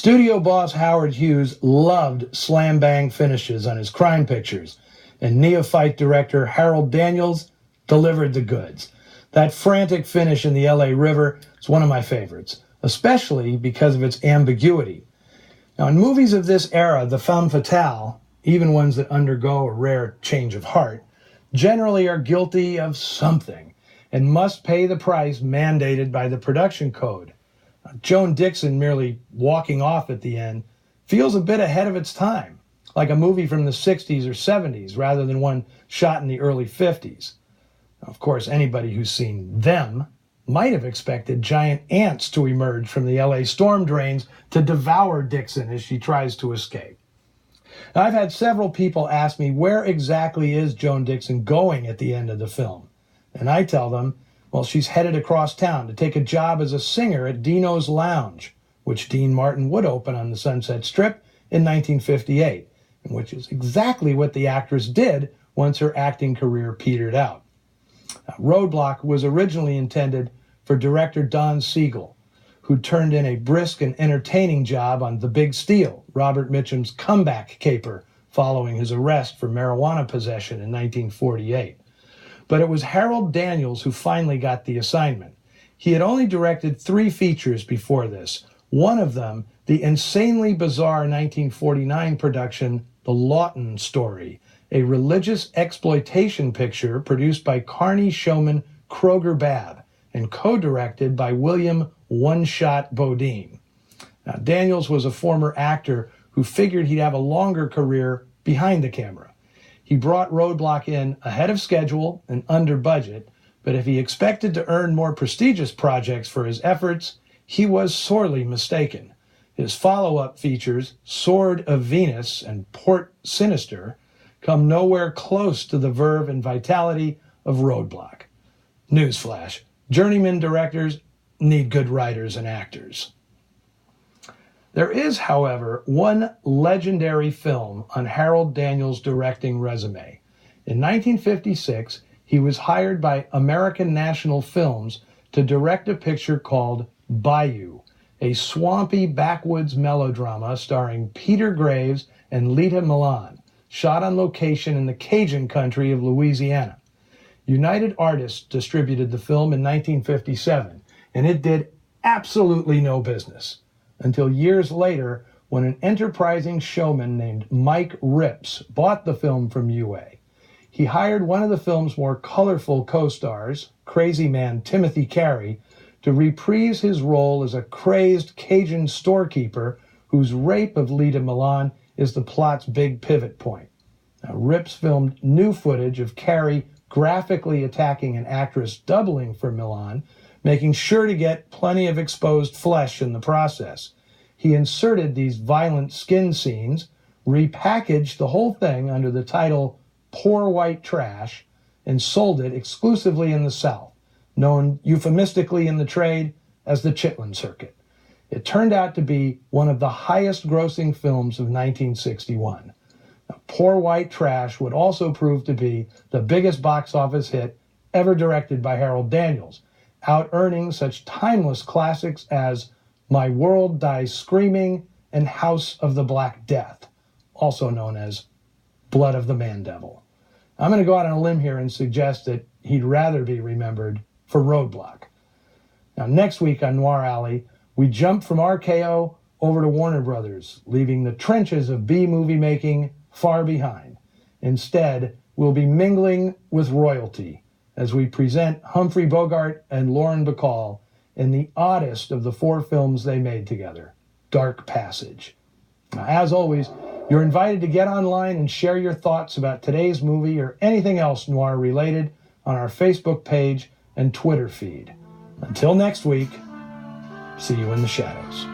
Studio boss Howard Hughes loved slam-bang finishes on his crime pictures, and neophyte director Harold Daniels delivered the goods. That frantic finish in the LA River is one of my favorites, especially because of its ambiguity. Now, in movies of this era, the femme fatale, even ones that undergo a rare change of heart, generally are guilty of something and must pay the price mandated by the production code. Joan Dixon merely walking off at the end feels a bit ahead of its time, like a movie from the 60s or 70s rather than one shot in the early 50s. Of course, anybody who's seen Them might have expected giant ants to emerge from the LA storm drains to devour Dixon as she tries to escape. Now, I've had several people ask me, where exactly is Joan Dixon going at the end of the film? And I tell them, well, she's headed across town to take a job as a singer at Dino's Lounge, which Dean Martin would open on the Sunset Strip in 1958, and which is exactly what the actress did once her acting career petered out. Roadblock was originally intended for director Don Siegel, who turned in a brisk and entertaining job on The Big Steal, Robert Mitchum's comeback caper following his arrest for marijuana possession in 1948. But it was Harold Daniels who finally got the assignment. He had only directed 3 features before this, one of them the insanely bizarre 1949 production The Lawton Story, a religious exploitation picture produced by Carney showman Kroger Babb and co-directed by William One-Shot Bodine. Now, Daniels was a former actor who figured he'd have a longer career behind the camera. He brought Roadblock in ahead of schedule and under budget, but if he expected to earn more prestigious projects for his efforts, he was sorely mistaken. His follow-up features, Sword of Venus and Port Sinister, come nowhere close to the verve and vitality of Roadblock. Newsflash, journeyman directors need good writers and actors. There is, however, one legendary film on Harold Daniels' directing resume. In 1956, he was hired by American National Films to direct a picture called Bayou, a swampy backwoods melodrama starring Peter Graves and Lita Milan, shot on location in the Cajun country of Louisiana. United Artists distributed the film in 1957, and it did absolutely no business, until years later when an enterprising showman named Mike Rips bought the film from UA. He hired one of the film's more colorful co-stars, crazy man Timothy Carey, to reprise his role as a crazed Cajun storekeeper whose rape of Lita Milan is the plot's big pivot point. Now, Rips filmed new footage of Carey graphically attacking an actress doubling for Milan, making sure to get plenty of exposed flesh in the process. He inserted these violent skin scenes, repackaged the whole thing under the title Poor White Trash, and sold it exclusively in the South, known euphemistically in the trade as the Chitlin Circuit. It turned out to be one of the highest-grossing films of 1961. Now, Poor White Trash would also prove to be the biggest box office hit ever directed by Harold Daniels, out-earning such timeless classics as My World Dies Screaming and House of the Black Death, also known as Blood of the Man-Devil. I'm going to go out on a limb here and suggest that he'd rather be remembered for Roadblock. Now, next week on Noir Alley, we jump from RKO over to Warner Brothers, leaving the trenches of B-movie making far behind. Instead, we'll be mingling with royalty as we present Humphrey Bogart and Lauren Bacall in the oddest of the 4 films they made together, Dark Passage. Now, as always, you're invited to get online and share your thoughts about today's movie or anything else noir related on our Facebook page and Twitter feed. Until next week, see you in the shadows.